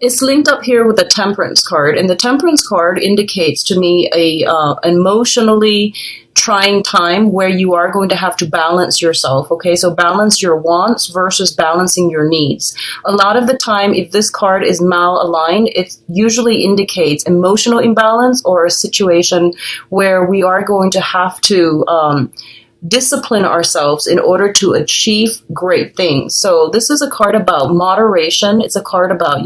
It's linked up here with the Temperance card, and the Temperance card indicates to me a emotionally trying time where you are going to have to balance yourself. Okay, so balance your wants versus balancing your needs. A lot of the time, if this card is malaligned, it usually indicates emotional imbalance or a situation where we are going to have to discipline ourselves in order to achieve great things. So this is a card about moderation. It's a card about,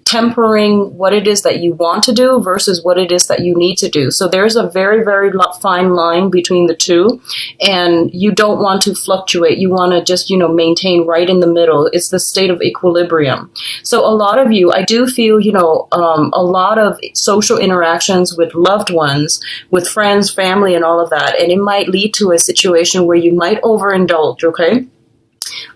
tempering what it is that you want to do versus what it is that you need to do. So there's a very, very fine line between the two, and you don't want to fluctuate. You want to just, maintain right in the middle. It's the state of equilibrium. So a lot of you, I do feel, a lot of social interactions with loved ones, with friends, family, and all of that, and it might lead to a situation where you might overindulge, okay?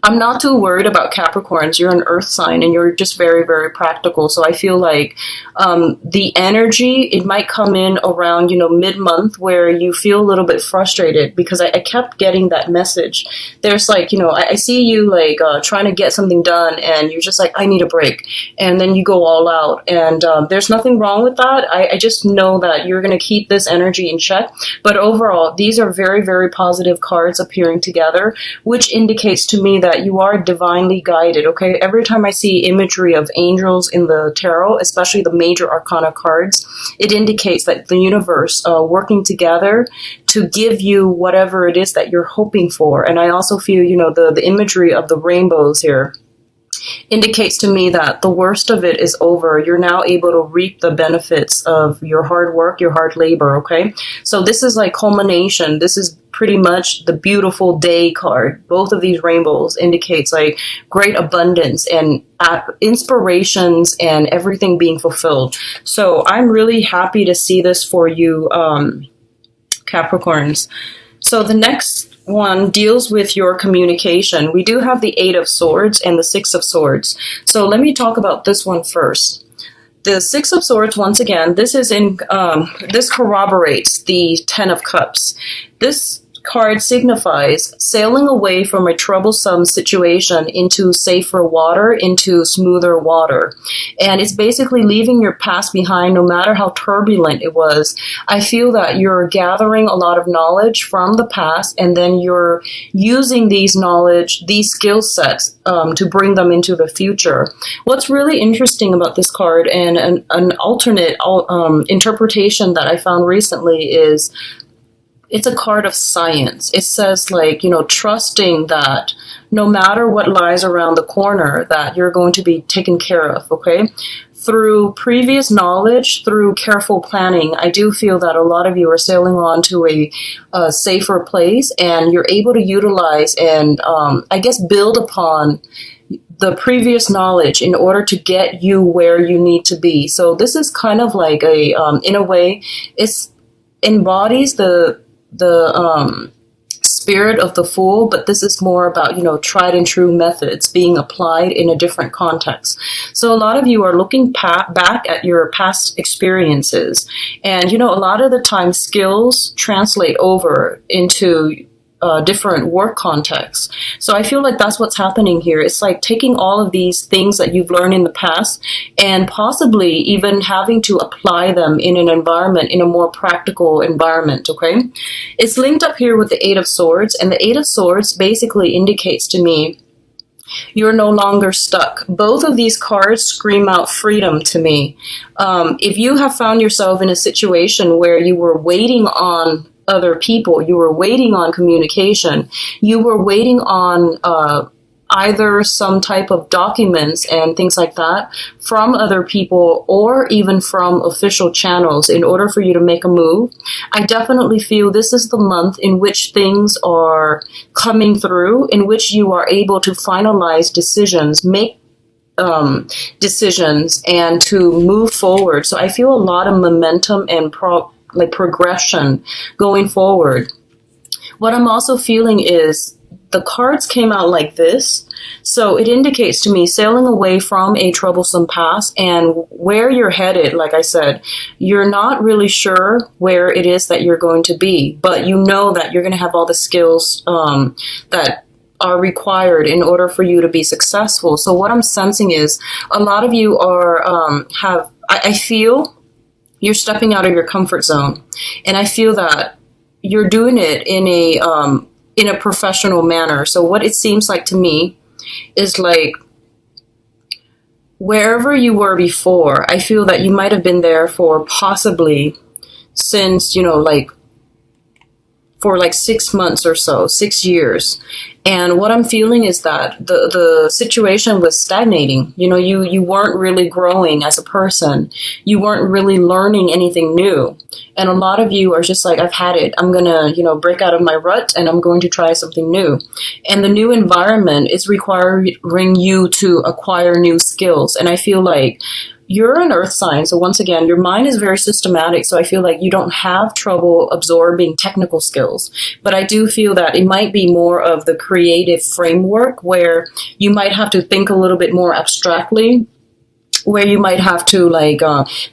I'm not too worried about Capricorns. You're an earth sign and you're just very, very practical. So I feel like the energy, it might come in around, mid-month where you feel a little bit frustrated because I kept getting that message. There's like, I see you like trying to get something done and you're just like, I need a break. And then you go all out. And there's nothing wrong with that. I just know that you're going to keep this energy in check. But overall, these are very, very positive cards appearing together, which indicates to me that you are divinely guided, okay? Every time I see imagery of angels in the tarot, especially the major arcana cards, it indicates that the universe working together to give you whatever it is that you're hoping for. And I also feel, the imagery of the rainbows here indicates to me that the worst of it is over. You're now able to reap the benefits of your hard work, your hard labor, okay? So this is like culmination. This is pretty much the beautiful day card. Both of these rainbows indicates like great abundance and inspirations and everything being fulfilled. So I'm really happy to see this for you, Capricorns. So the next one deals with your communication. We do have the Eight of Swords and the Six of Swords. So let me talk about this one first. The Six of Swords, once again, this corroborates the Ten of Cups. This card signifies sailing away from a troublesome situation into safer water, into smoother water. And it's basically leaving your past behind, no matter how turbulent it was. I feel that you're gathering a lot of knowledge from the past, and then you're using these knowledge, these skill sets, to bring them into the future. What's really interesting about this card, and an alternate interpretation that I found recently, is it's a card of science. It says like, trusting that no matter what lies around the corner, that you're going to be taken care of, okay? Through previous knowledge, through careful planning, I do feel that a lot of you are sailing on to a safer place, and you're able to utilize and, build upon the previous knowledge in order to get you where you need to be. So this is kind of like in a way, it embodies the spirit of the Fool, but this is more about, tried and true methods being applied in a different context. So a lot of you are looking back at your past experiences, and, a lot of the time skills translate over into different work contexts. So I feel like that's what's happening here. It's like taking all of these things that you've learned in the past and possibly even having to apply them in an environment, in a more practical environment, okay? It's linked up here with the Eight of Swords, and the Eight of Swords basically indicates to me you're no longer stuck. Both of these cards scream out freedom to me. If you have found yourself in a situation where you were waiting on other people, you were waiting on communication, you were waiting on either some type of documents and things like that from other people, or even from official channels in order for you to make a move, I definitely feel this is the month in which things are coming through, in which you are able to finalize decisions, make decisions, and to move forward. So I feel a lot of momentum and progression going forward. What I'm also feeling is the cards came out like this, so it indicates to me sailing away from a troublesome past, and where you're headed, like I said, you're not really sure where it is that you're going to be, but you know that you're going to have all the skills that are required in order for you to be successful. So what I'm sensing is a lot of you are, I feel you're stepping out of your comfort zone. And I feel that you're doing it in a professional manner. So what it seems like to me is like, wherever you were before, I feel that you might have been there for possibly since, like for like 6 months or so, 6 years. And what I'm feeling is that the situation was stagnating. You weren't really growing as a person. You weren't really learning anything new. And a lot of you are just like, I've had it. I'm going to, break out of my rut and I'm going to try something new. And the new environment is requiring you to acquire new skills. And I feel like you're an earth sign, so once again, your mind is very systematic, so I feel like you don't have trouble absorbing technical skills. But I do feel that it might be more of the creative framework where you might have to think a little bit more abstractly, where you might have to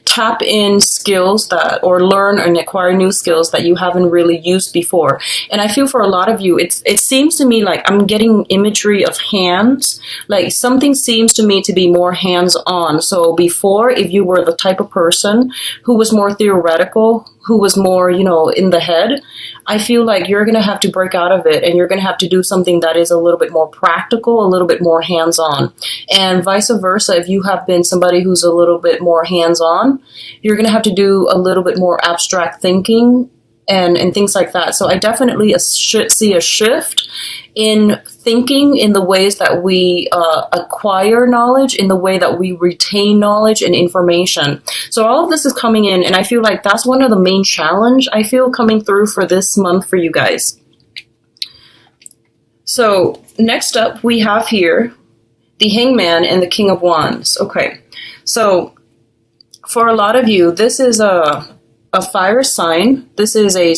tap in skills or learn and acquire new skills that you haven't really used before. And I feel for a lot of you, it seems to me like I'm getting imagery of hands, like something seems to me to be more hands-on. So before, if you were the type of person who was more theoretical, who was more, in the head, I feel like you're going to have to break out of it and you're going to have to do something that is a little bit more practical, a little bit more hands-on. And vice versa, if you have been somebody who's a little bit more hands-on, you're going to have to do a little bit more abstract thinking and things like that. So I definitely see a shift in thinking, in the ways that we acquire knowledge, in the way that we retain knowledge and information. So all of this is coming in, and I feel like that's one of the main challenge I feel coming through for this month for you guys. So next up we have here the Hangman and the King of Wands. Okay, so for a lot of you, this is a fire sign. This is a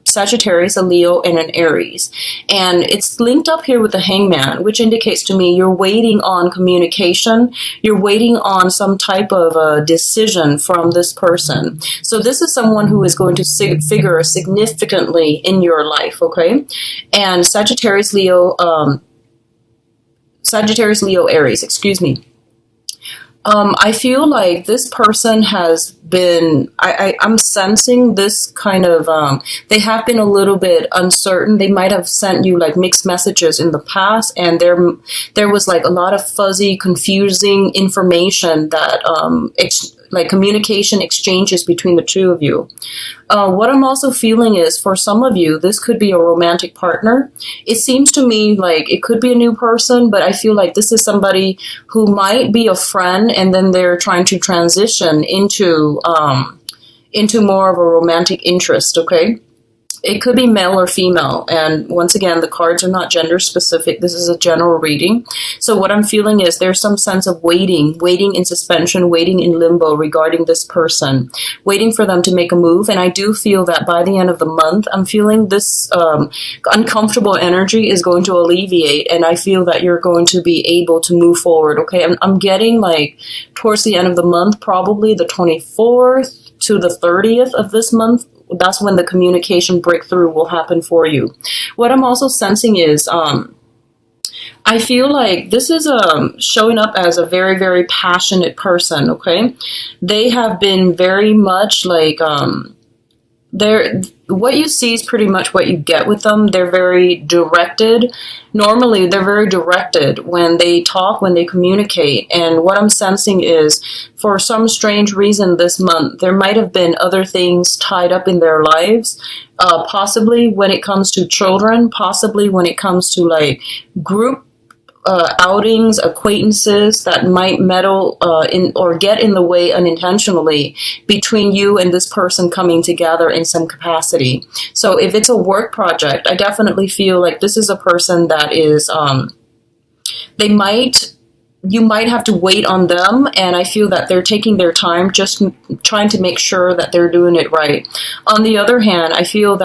Sagittarius, a Leo, and an Aries. And it's linked up here with the Hangman, which indicates to me you're waiting on communication. You're waiting on some type of a decision from this person. So this is someone who is going to figure significantly in your life, okay? And Sagittarius, Leo, Aries, excuse me. I feel like this person has been, I'm sensing this kind of, they have been a little bit uncertain. They might have sent you like mixed messages in the past, and there was like a lot of fuzzy, confusing information that, like communication exchanges between the two of you. What I'm also feeling is for some of you, this could be a romantic partner. It seems to me like it could be a new person, but I feel like this is somebody who might be a friend and then they're trying to transition into more of a romantic interest, okay? It could be male or female. And once again, the cards are not gender specific. This is a general reading. So what I'm feeling is there's some sense of waiting in suspension, waiting in limbo regarding this person, waiting for them to make a move. And I do feel that by the end of the month, I'm feeling this uncomfortable energy is going to alleviate. And I feel that you're going to be able to move forward. Okay, I'm getting like towards the end of the month, probably the 24th to the 30th of this month. That's when the communication breakthrough will happen for you. What I'm also sensing is, I feel like this is showing up as a very, very passionate person, okay? They have been very much like, what you see is pretty much what you get with them. They're very directed. Normally, they're very directed when they talk, when they communicate. And what I'm sensing is, for some strange reason this month, there might have been other things tied up in their lives, possibly when it comes to children, possibly when it comes to like group outings, acquaintances that might meddle in or get in the way unintentionally between you and this person coming together in some capacity. So if it's a work project, I definitely feel like this is a person that is, you might have to wait on them, and I feel that they're taking their time, just trying to make sure that they're doing it right. On the other hand, I feel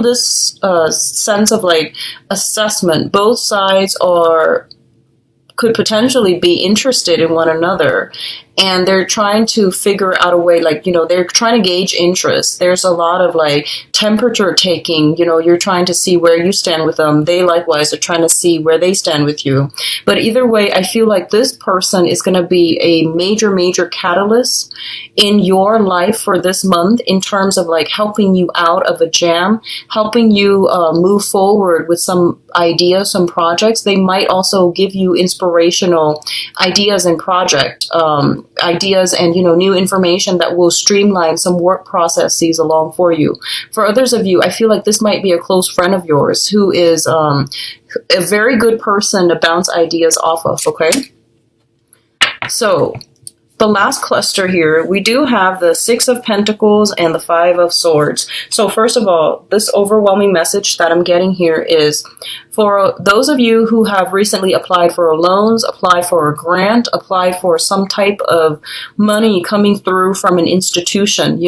this sense of like assessment. Both sides could potentially be interested in one another, and they're trying to figure out a way, like, they're trying to gauge interest. There's a lot of like temperature taking, you're trying to see where you stand with them. They likewise are trying to see where they stand with you. But either way, I feel like this person is going to be a major, major catalyst in your life for this month in terms of like helping you out of a jam, helping you move forward with some ideas, some projects. They might also give you inspirational ideas and project ideas and new information that will streamline some work processes along for you. For others of you, I feel like this might be a close friend of yours who is a very good person to bounce ideas off of. Okay, so the last cluster here, we do have the Six of Pentacles and the Five of Swords. So first of all, this overwhelming message that I'm getting here is for those of you who have recently applied for loans, applied for a grant, applied for some type of money coming through from an institution,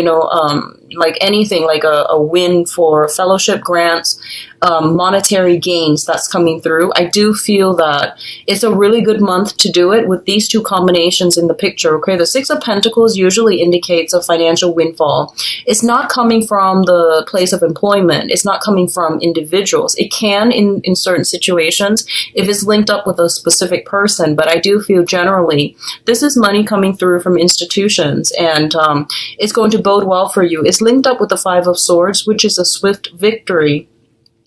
like anything, like a win for fellowship grants, monetary gains that's coming through. I do feel that it's a really good month to do it with these two combinations in the picture. Okay, the Six of Pentacles usually indicates a financial windfall. It's not coming from the place of employment. It's not coming from individuals. It can in certain situations if it's linked up with a specific person, but I do feel generally this is money coming through from institutions, and it's going to bode well for you. It's linked up with the Five of Swords, which is a swift victory.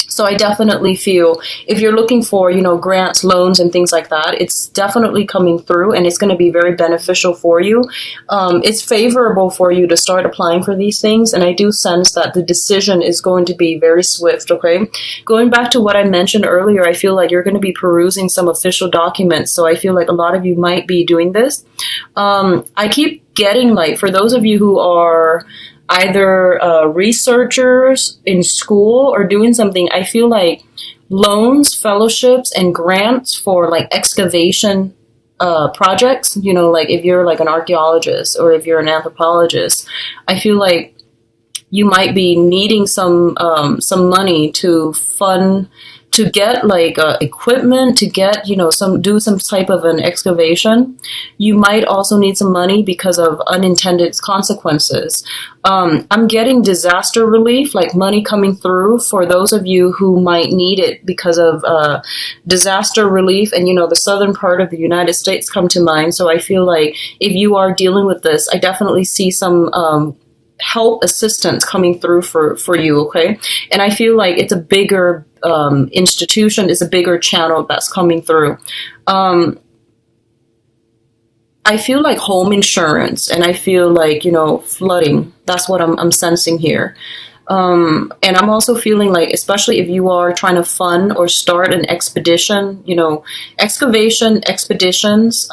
So I definitely feel if you're looking for, grants, loans, and things like that, it's definitely coming through and it's going to be very beneficial for you. It's favorable for you to start applying for these things. And I do sense that the decision is going to be very swift. Okay. Going back to what I mentioned earlier, I feel like you're going to be perusing some official documents. So I feel like a lot of you might be doing this. I keep getting like, for those of you who are either researchers in school or doing something, I feel like loans, fellowships, and grants for like excavation projects, like if you're like an archaeologist or if you're an anthropologist, I feel like you might be needing some money to fund, to get like equipment, to get, do some type of an excavation. You might also need some money because of unintended consequences. I'm getting disaster relief, like money coming through for those of you who might need it because of disaster relief. And, the southern part of the United States come to mind. So I feel like if you are dealing with this, I definitely see some help assistance coming through for you. Okay. And I feel like it's a bigger institution, is a bigger channel that's coming through. I feel like home insurance, and I feel like, flooding. That's what I'm sensing here. And I'm also feeling like, especially if you are trying to fund or start an expedition, excavation expeditions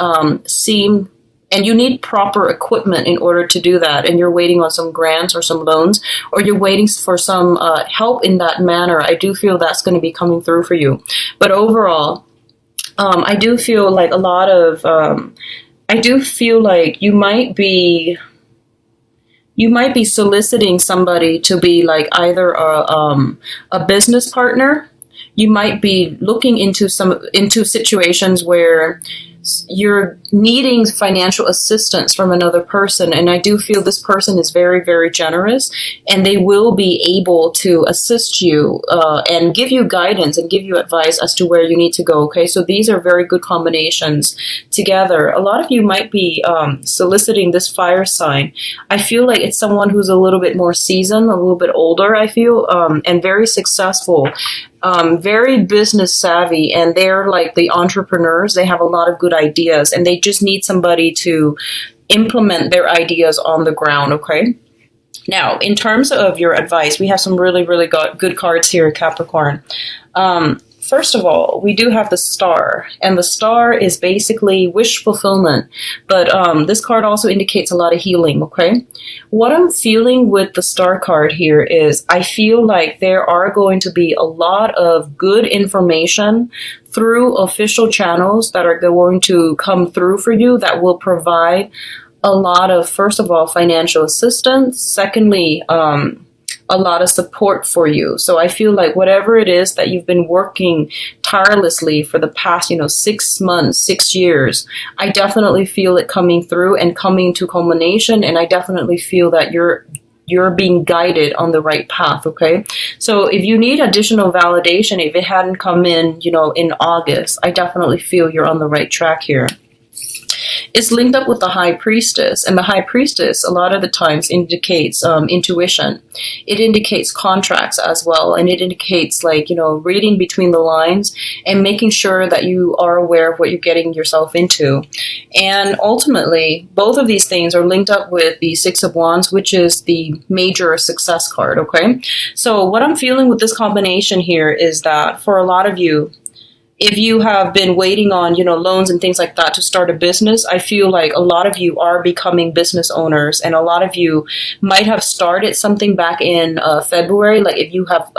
seem, and you need proper equipment in order to do that. And you're waiting on some grants or some loans, or you're waiting for some help in that manner. I do feel that's going to be coming through for you. But overall, I do feel like a lot of, I do feel like you might be soliciting somebody to be like either a business partner. You might be looking into situations where you're needing financial assistance from another person. And I do feel this person is very, very generous, and they will be able to assist you and give you guidance and give you advice as to where you need to go. Okay, so these are very good combinations together. A lot of you might be soliciting this fire sign. I feel like it's someone who's a little bit more seasoned, a little bit older, I feel, and very successful. Very business savvy, and they're like the entrepreneurs. They have a lot of good ideas, and they just need somebody to implement their ideas on the ground. Okay. Now, in terms of your advice, we have some really, really good cards here, Capricorn. First of all, we do have the Star, and the Star is basically wish fulfillment, but this card also indicates a lot of healing, okay? What I'm feeling with the Star card here is I feel like there are going to be a lot of good information through official channels that are going to come through for you that will provide a lot of, first of all, financial assistance. Secondly, a a lot of support for you. So I feel like whatever it is that you've been working tirelessly for the past, 6 months, 6 years, I definitely feel it coming through and coming to culmination. And I definitely feel that you're being guided on the right path, okay? So if you need additional validation, if it hadn't come in, in August, I definitely feel you're on the right track here. It's linked up with the High Priestess, and the High Priestess a lot of the times indicates intuition. It indicates contracts as well, and it indicates reading between the lines and making sure that you are aware of what you're getting yourself into. And ultimately, both of these things are linked up with the Six of Wands, which is the major success card, okay? So what I'm feeling with this combination here is that for a lot of you, if you have been waiting on, loans and things like that to start a business, I feel like a lot of you are becoming business owners, and a lot of you might have started something back in February. Like if you have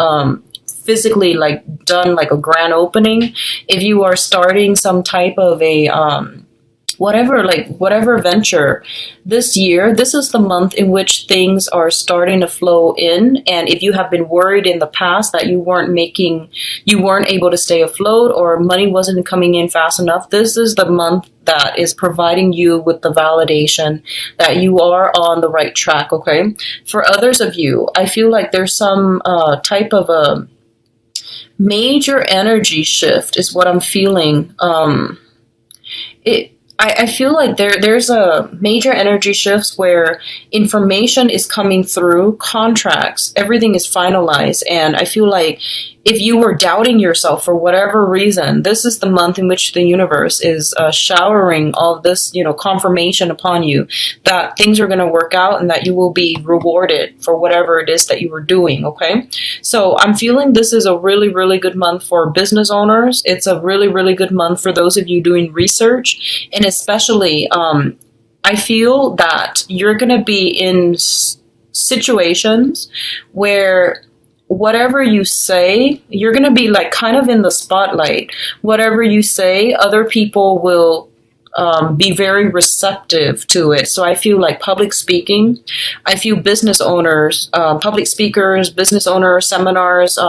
physically done a grand opening, if you are starting some type of a whatever venture this year, this is the month in which things are starting to flow in. And if you have been worried in the past that you weren't able to stay afloat, or money wasn't coming in fast enough, this is the month that is providing you with the validation that you are on the right track, okay? For others of you, I feel like there's some type of a major energy shift is what I'm feeling. I feel like there's a major energy shifts where information is coming through, contracts, everything is finalized. And I feel like if you were doubting yourself for whatever reason, this is the month in which the universe is showering all this, confirmation upon you that things are going to work out and that you will be rewarded for whatever it is that you were doing, okay? So I'm feeling this is a really, really good month for business owners. It's a really, really good month for those of you doing research. And especially, I feel that you're going to be in situations where whatever you say, you're going to be kind of in the spotlight. Whatever you say, other people will be very receptive to it. So I feel like public speaking, I feel business owners, public speakers, business owners, seminars,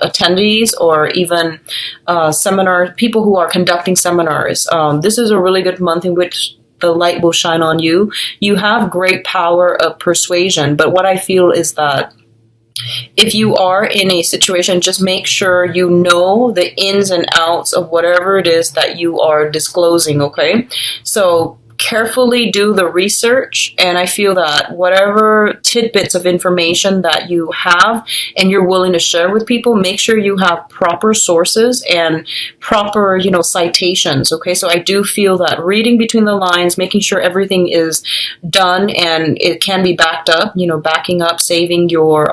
attendees, or even seminars, people who are conducting seminars. This is a really good month in which the light will shine on you. You have great power of persuasion, but what I feel is that if you are in a situation, just make sure you know the ins and outs of whatever it is that you are disclosing, okay? So carefully do the research, and I feel that whatever tidbits of information that you have and you're willing to share with people, make sure you have proper sources and proper, citations, okay? So I do feel that reading between the lines, making sure everything is done and it can be backed up, backing up, saving your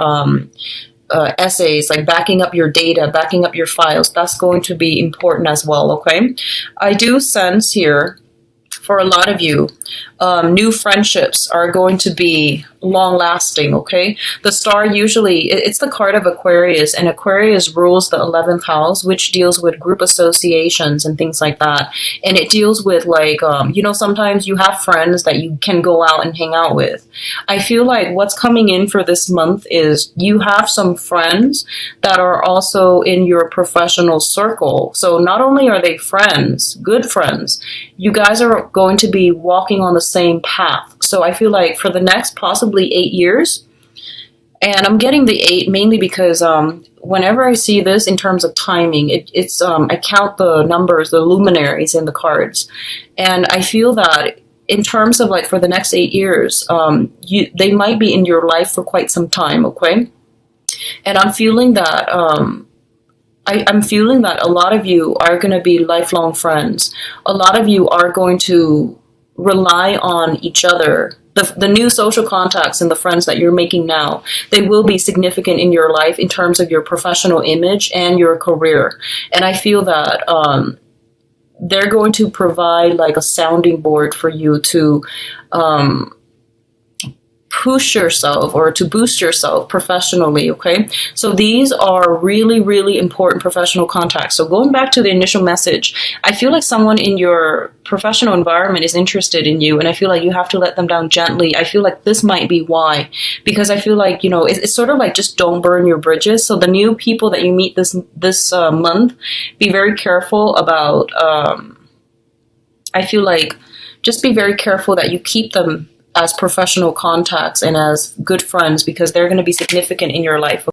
essays, backing up your data, backing up your files, that's going to be important as well, okay? I do sense here, for a lot of you, new friendships are going to be long-lasting, okay? The star usually, it's the card of Aquarius, and Aquarius rules the 11th house, which deals with group associations and things like that. And it deals with, sometimes you have friends that you can go out and hang out with. I feel like what's coming in for this month is you have some friends that are also in your professional circle. So not only are they friends, good friends, you guys are going to be walking on the same path. So I feel like for the next possibly 8 years, and I'm getting the 8 mainly because whenever I see this in terms of timing, it's I count the numbers, the luminaries in the cards, and I feel that in terms of for the next 8 years, they might be in your life for quite some time, okay? And I'm feeling that I'm feeling that a lot of you are going to be lifelong friends. A lot of you are going to rely on each other. The new social contacts and the friends that you're making now, they will be significant in your life in terms of your professional image and your career. And I feel that they're going to provide a sounding board for you to push yourself or to boost yourself professionally, okay? So these are really, really important professional contacts. So going back to the initial message, I feel like someone in your professional environment is interested in you, and I feel like you have to let them down gently. I feel like this might be why, because I feel like, you know, it's sort of like just don't burn your bridges. So the new people that you meet this month, be very careful about, I feel like just be very careful that you keep them as professional contacts and as good friends, because they're going to be significant in your life.